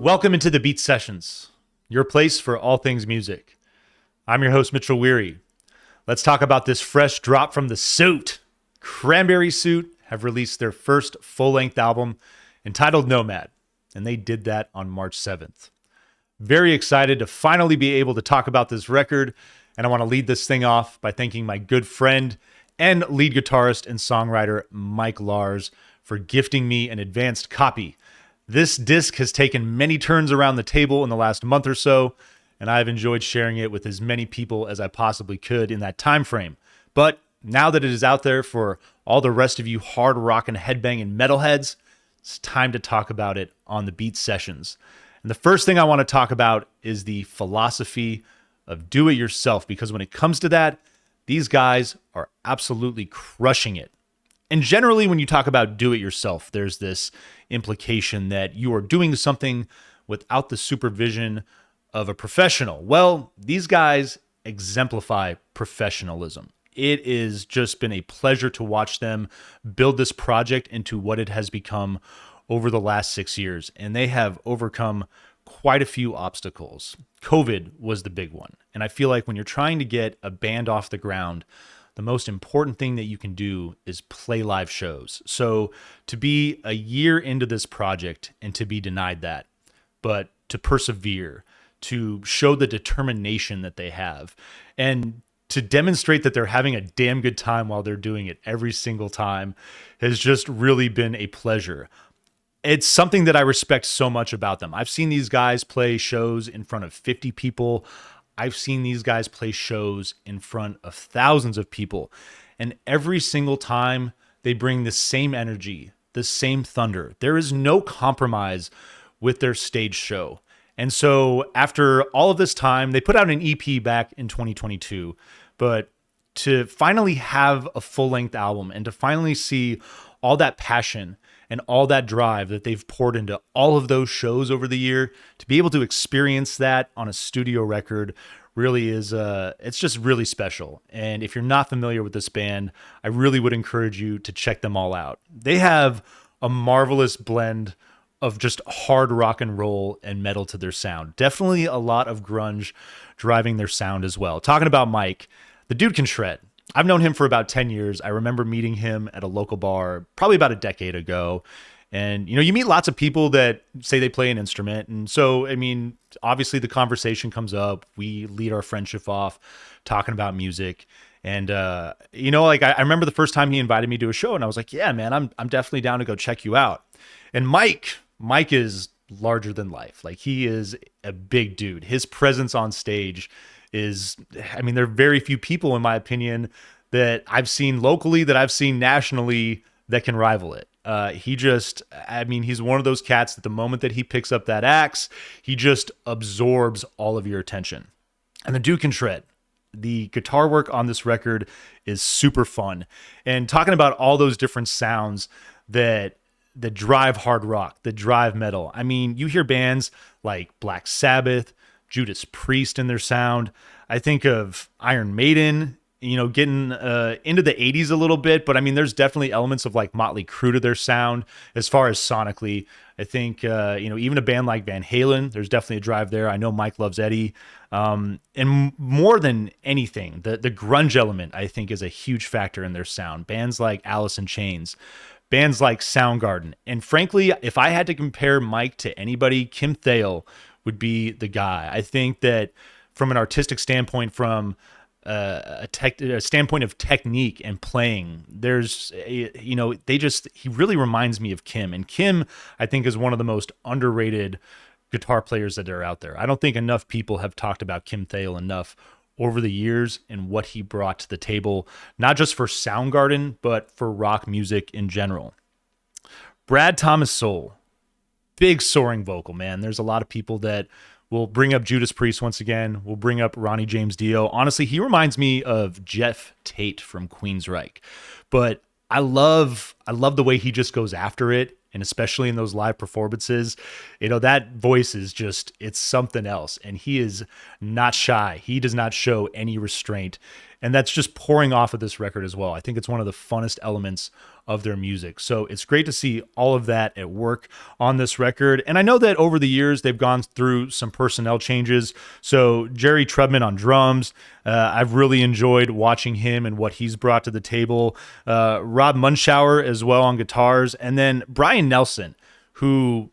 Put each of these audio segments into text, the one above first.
Welcome into the Beat Sessions, your place for all things music. I'm your host, Mitchell Weary. Let's talk about this fresh drop from the suit. Cranberry Suit have released their first full-length album entitled Nomad, and they did that on March 7th. Very excited to finally be able to talk about this record, and I want to lead this thing off by thanking my good friend and lead guitarist and songwriter Mike Lars for gifting me an advanced copy. This disc has taken many turns around the table in the last month or so, and I've enjoyed sharing it with as many people as I possibly could in that time frame. But now that it is out there for all the rest of you hard rock and headbanging metalheads, it's time to talk about it on the Beat Sessions. And the first thing I want to talk about is the philosophy of do it yourself, because when it comes to that, these guys are absolutely crushing it. And generally, when you talk about do it yourself, there's this implication that you are doing something without the supervision of a professional. Well, these guys exemplify professionalism. It has just been a pleasure to watch them build this project into what it has become over the last 6 years. And they have overcome quite a few obstacles. COVID was the big one. And I feel like when you're trying to get a band off the ground, the most important thing that you can do is play live shows. So to be a year into this project and to be denied that, but to persevere, to show the determination that they have, and to demonstrate that they're having a damn good time while they're doing it every single time has just really been a pleasure. It's something that I respect so much about them. I've seen these guys play shows in front of 50 people. I've seen these guys play shows in front of thousands of people. And every single time they bring the same energy, the same thunder. There is no compromise with their stage show. And so after all of this time, they put out an EP back in 2022. But to finally have a full-length album and to finally see all that passion and all that drive that they've poured into all of those shows over the year, to be able to experience that on a studio record really is, it's just really special. And if you're not familiar with this band, I really would encourage you to check them all out. They have a marvelous blend of just hard rock and roll and metal to their sound. Definitely a lot of grunge driving their sound as well. Talking about Mike, the dude can shred. I've known him for about 10 years. I remember meeting him at a local bar probably about a decade ago. And, you know, you meet lots of people that say they play an instrument. And so, I mean, obviously the conversation comes up. We lead our friendship off talking about music. And, you know, like I remember the first time he invited me to a show and I was like, yeah, man, I'm definitely down to go check you out. And Mike is larger than life. Like, he is a big dude. His presence on stage is, I mean, there are very few people, in my opinion, that I've seen locally, that I've seen nationally that can rival it. He's one of those cats that the moment that he picks up that axe, he just absorbs all of your attention. And the dude can shred. The guitar work on this record is super fun. And talking about all those different sounds that drive hard rock, that drive metal. I mean, you hear bands like Black Sabbath, Judas Priest in their sound. I think of Iron Maiden, you know, getting into the 80s a little bit, but I mean, there's definitely elements of like Motley Crue to their sound as far as sonically. I think, even a band like Van Halen, there's definitely a drive there. I know Mike loves Eddie. And more than anything, the grunge element, I think, is a huge factor in their sound. Bands like Alice in Chains, bands like Soundgarden. And frankly, if I had to compare Mike to anybody, Kim Thayil would be the guy. I think that from an artistic standpoint, from a standpoint of technique and playing, he really reminds me of Kim. And Kim, I think, is one of the most underrated guitar players that are out there. I don't think enough people have talked about Kim Thayil enough over the years and what he brought to the table, not just for Soundgarden, but for rock music in general. Brad Thomas Soul, big soaring vocal, man. There's a lot of people that will bring up Judas Priest once again. We'll bring up Ronnie James Dio. Honestly, he reminds me of Jeff Tate from Queensryche. But I love the way he just goes after it, and especially in those live performances. You know, that voice is just, it's something else. And he is not shy. He does not show any restraint. And that's just pouring off of this record as well. I think it's one of the funnest elements of their music. So it's great to see all of that at work on this record. And I know that over the years, they've gone through some personnel changes. So Jerry Trubman on drums, I've really enjoyed watching him and what he's brought to the table. Rob Munschauer as well on guitars. And then Brian Nelson, who,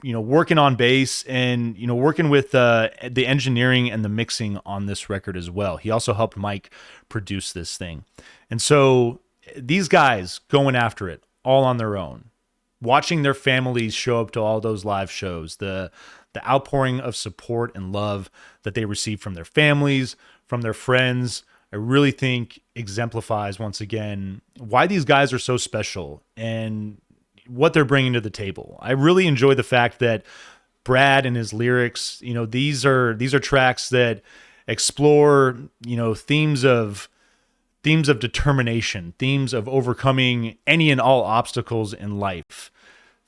working on bass and, working with the engineering and the mixing on this record as well. He also helped Mike produce this thing. And so these guys going after it all on their own, watching their families show up to all those live shows, the outpouring of support and love that they receive from their families, from their friends, I really think exemplifies once again why these guys are so special and what they're bringing to the table. I really enjoy the fact that Brad and his lyrics, these are tracks that explore, themes of determination, themes of overcoming any and all obstacles in life,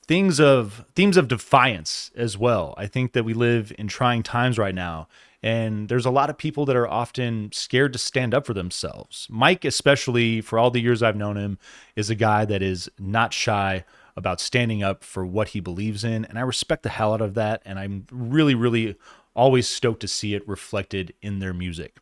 themes of defiance as well. I think that we live in trying times right now, and there's a lot of people that are often scared to stand up for themselves. Mike, especially for all the years I've known him, is a guy that is not shy about standing up for what he believes in, and I respect the hell out of that, and I'm really, really always stoked to see it reflected in their music.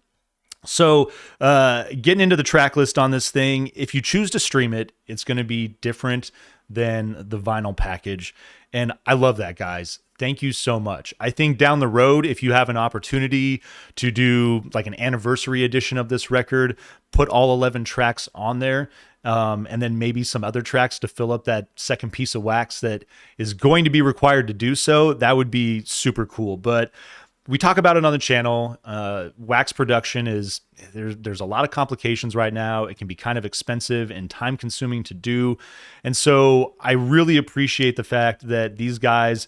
So getting into the track list on this thing, if you choose to stream it, it's going to be different than the vinyl package. And I love that, guys. Thank you so much. I think down the road, if you have an opportunity to do like an anniversary edition of this record, put all 11 tracks on there, and then maybe some other tracks to fill up that second piece of wax that is going to be required to do so, that would be super cool. But we talk about it on the channel. Wax production is, there's a lot of complications right now. It can be kind of expensive and time consuming to do. And so I really appreciate the fact that these guys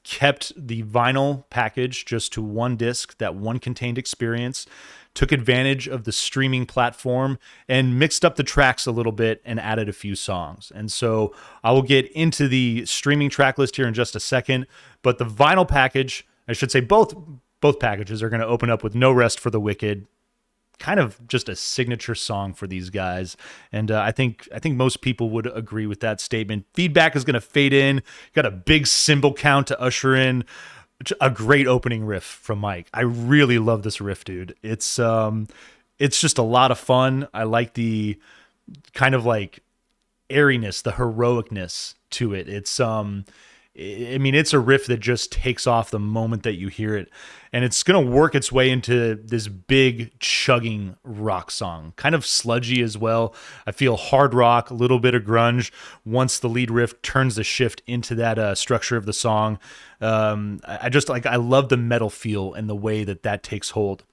kept the vinyl package just to one disc, that one contained experience, took advantage of the streaming platform and mixed up the tracks a little bit and added a few songs. And so I will get into the streaming track list here in just a second, but the vinyl package, I should say both packages are going to open up with No Rest for the Wicked, kind of just a signature song for these guys. And I think most people would agree with that statement. Feedback is going to fade in. Got a big cymbal count to usher in a great opening riff from Mike. I really love this riff, dude. It's just a lot of fun. I like the kind of like airiness, the heroicness to it. It's a riff that just takes off the moment that you hear it. And it's going to work its way into this big chugging rock song, kind of sludgy as well. I feel hard rock, a little bit of grunge once the lead riff turns the shift into that structure of the song. I love the metal feel and the way that takes hold.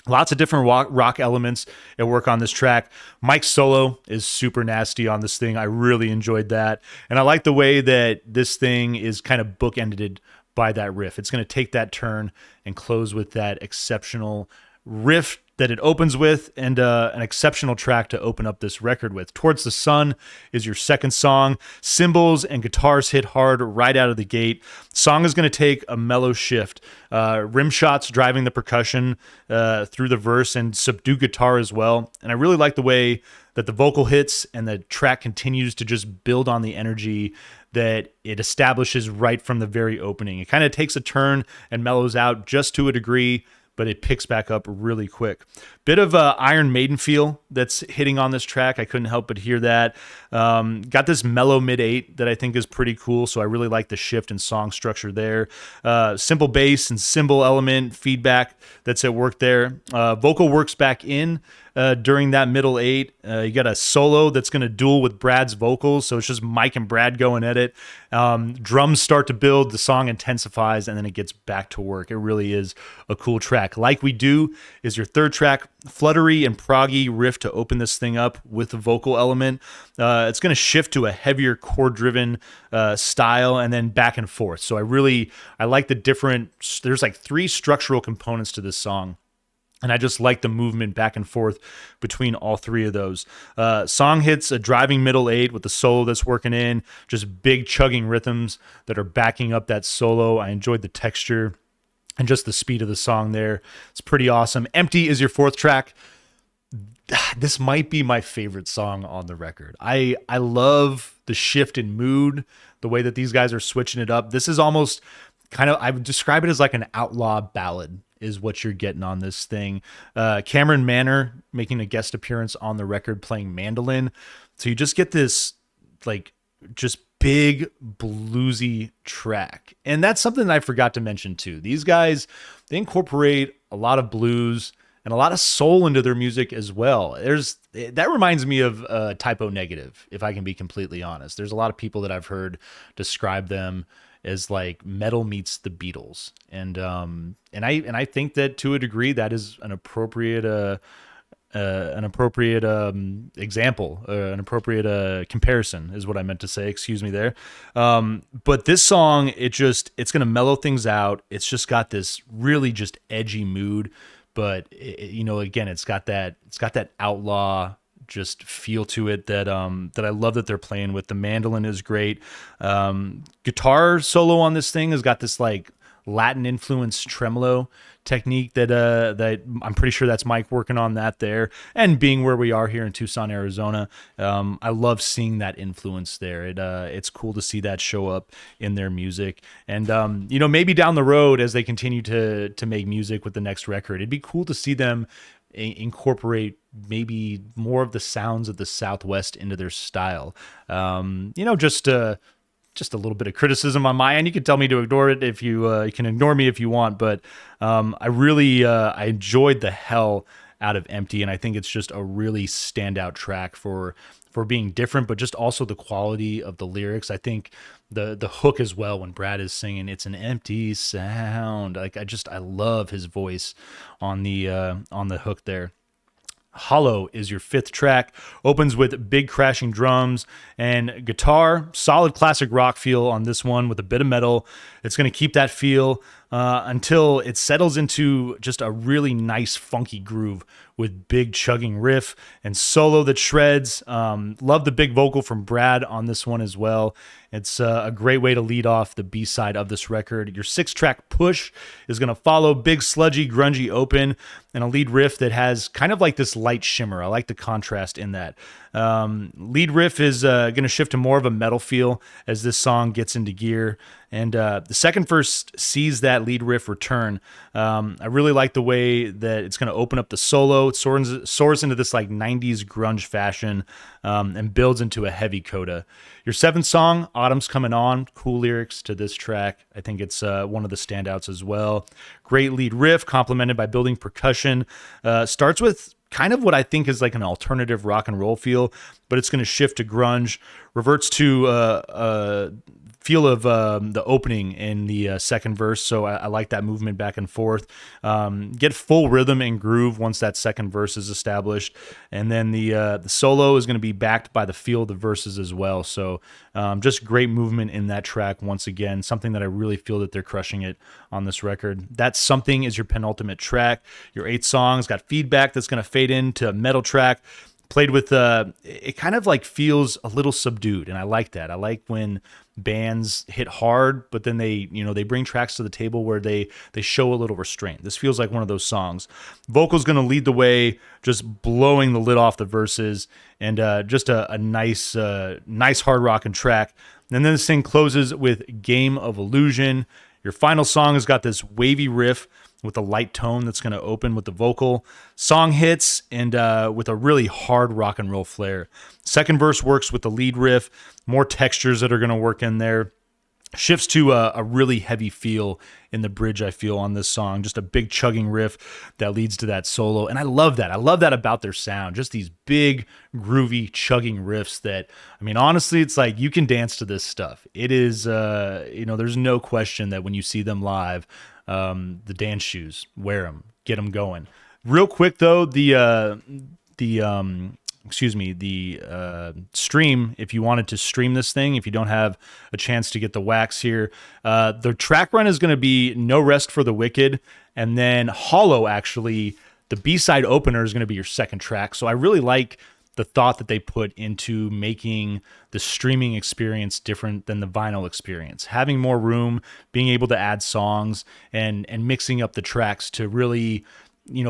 Lots of different rock elements at work on this track. Mike's solo is super nasty on this thing. I really enjoyed that. And I like the way that this thing is kind of bookended by that riff. It's going to take that turn and close with that exceptional riff that it opens with, and an exceptional track to open up this record with. Towards the Sun is your second song. Cymbals and guitars hit hard right out of the gate. Song is going to take a mellow shift. Rim shots driving the percussion through the verse and subdued guitar as well. And I really like the way that the vocal hits and the track continues to just build on the energy that it establishes right from the very opening. It kind of takes a turn and mellows out just to a degree, but it picks back up really quick. Bit of a Iron Maiden feel that's hitting on this track. I couldn't help but hear that. Got this mellow mid-8 that I think is pretty cool, so I really like the shift in song structure there. Simple bass and cymbal element feedback that's at work there. Vocal works back in during that middle 8. You got a solo that's going to duel with Brad's vocals, so it's just Mike and Brad going at it. Drums start to build, the song intensifies, and then it gets back to work. It really is a cool track. Like We Do is your third track. Fluttery and proggy riff to open this thing up with the vocal element. It's going to shift to a heavier chord-driven style and then back and forth. So I like the different, there's like 3 structural components to this song. And I just like the movement back and forth between all 3 of those. Song hits a driving middle 8 with the solo that's working in, just big chugging rhythms that are backing up that solo. I enjoyed the texture and just the speed of the song there. It's pretty awesome. Empty is your 4th track. this might be my favorite song on the record. I love the shift in mood, the way that these guys are switching it up. This is almost kind of, I would describe it as like an outlaw ballad is what you're getting on this thing. Cameron Manor making a guest appearance on the record playing mandolin. So you just get this like just big bluesy track. And that's something that I forgot to mention too. These guys, they incorporate a lot of blues and a lot of soul into their music as well. That reminds me of Typo Negative, if I can be completely honest. There's a lot of people that I've heard describe them as like metal meets the Beatles, and I think that to a degree that is an appropriate example, an appropriate comparison is what I meant to say. Excuse me there. But this song, it's going to mellow things out. It's just got this really just edgy mood, but again, it's got that outlaw just feel to it that I love that they're playing with. The mandolin is great. Guitar solo on this thing has got this like Latin influenced tremolo technique that I'm pretty sure that's Mike working on that there. And being where we are here in Tucson, Arizona, I love seeing that influence there. It's cool to see that show up in their music. And maybe down the road as they continue to make music with the next record, it'd be cool to see them incorporate maybe more of the sounds of the Southwest into their style. Just a little bit of criticism on my end. You can tell me to ignore it if you can ignore me if you want, but I really I enjoyed the hell out of Empty, and I think it's just a really standout track for being different, but just also the quality of the lyrics. I think the hook as well, when Brad is singing, it's an empty sound. Like I love his voice on the hook there. Hollow is your fifth track. Opens with big crashing drums and guitar. Solid classic rock feel on this one with a bit of metal. It's going to keep that feel until it settles into just a really nice funky groove with big chugging riff and solo that shreds. Love the big vocal from Brad on this one as well. It's a great way to lead off the B-side of this record. Your 6-track Push is going to follow big sludgy grungy open and a lead riff that has kind of like this light shimmer. I like the contrast in that. Lead riff is going to shift to more of a metal feel as this song gets into gear. And the second verse sees that lead riff return. I really like the way that it's going to open up the solo. It soars into this like 90s grunge fashion and builds into a heavy coda. Your seventh song, Autumn's Coming On. Cool lyrics to this track. I think it's one of the standouts as well. Great lead riff complemented by building percussion. Starts with kind of what I think is like an alternative rock and roll feel, but it's going to shift to grunge, reverts to feel of the opening in the second verse. So I like that movement back and forth. Get full rhythm and groove once that second verse is established. And then the solo is going to be backed by the feel of the verses as well. So just great movement in that track. Once again, something that I really feel that they're crushing it on this record. That Something is your penultimate track. Your 8th song's got feedback that's going to fade into a metal track. Played with, it kind of like feels a little subdued, and I like that. I like when bands hit hard, but then they bring tracks to the table where they show a little restraint. This feels like one of those songs. Vocal's going to lead the way, just blowing the lid off the verses, and just a nice hard rockin' track. And then this thing closes with Game of Illusion. Your final song has got this wavy riff with a light tone that's going to open with the vocal. Song hits and with a really hard rock and roll flair. Second verse works with the lead riff, more textures that are going to work in there. Shifts to a really heavy feel in the bridge, I feel, on this song. Just a big chugging riff that leads to that solo. And I love that. I love that about their sound. Just these big, groovy, chugging riffs that, I mean, honestly, it's like you can dance to this stuff. It is, there's no question that when you see them live, the dance shoes, wear them, get them going. Real quick, though, the stream, if you wanted to stream this thing, if you don't have a chance to get the wax here, the track run is going to be No Rest for the Wicked, and then Hollow, actually, the B-side opener is going to be your second track. So I really like the thought that they put into making the streaming experience different than the vinyl experience. Having more room, being able to add songs, and mixing up the tracks to really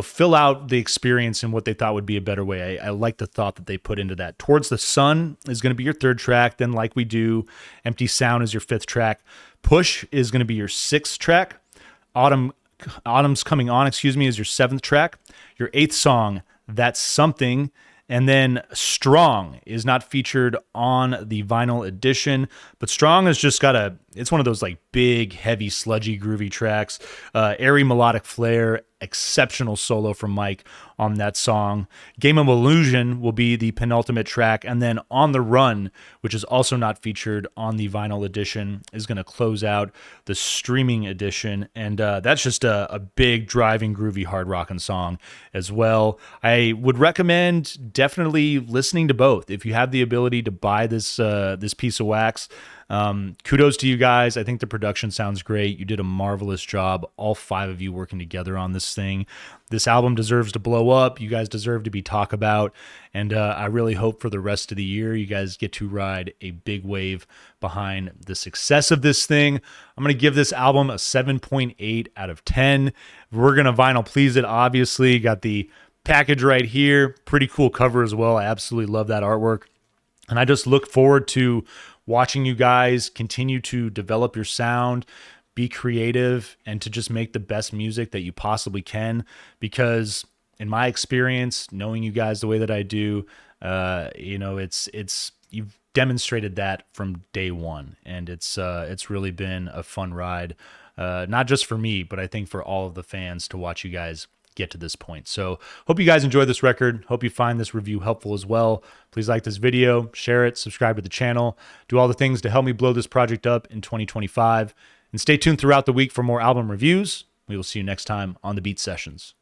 fill out the experience in what they thought would be a better way. I like the thought that they put into that. Towards the Sun is going to be your third track. Then Like We Do, Empty Sound is your fifth track. Push is going to be your sixth track. Autumn's Coming On, is your seventh track. Your eighth song, That's Something. And then Strong is not featured on the vinyl edition, but Strong has just got it's one of those like big, heavy, sludgy, groovy tracks. Airy melodic flair, exceptional solo from Mike on that song. Game of Illusion will be the penultimate track. And then On the Run, which is also not featured on the vinyl edition, is going to close out the streaming edition. And that's just a big, driving, groovy, hard rocking song as well. I would recommend definitely listening to both. If you have the ability to buy this piece of wax, kudos to you guys. I think the production sounds great. You did a marvelous job, all five of you working together on this thing. This album deserves to blow up. You guys deserve to be talked about. And I really hope for the rest of the year you guys get to ride a big wave behind the success of this thing. I'm going to give this album a 7.8 out of 10. We're going to vinyl please it, obviously. Got the package right here. Pretty cool cover as well. I absolutely love that artwork. And I just look forward to watching you guys continue to develop your sound, be creative, and to just make the best music that you possibly can. Because in my experience, knowing you guys the way that I do, you've demonstrated that from day one, and it's really been a fun ride, not just for me, but I think for all of the fans to watch you guys get to this point. So hope you guys enjoy this record. Hope you find this review helpful as well. Please like this video, share it, subscribe to the channel, do all the things to help me blow this project up in 2025, and stay tuned throughout the week for more album reviews. We will see you next time on the Beat Sessions.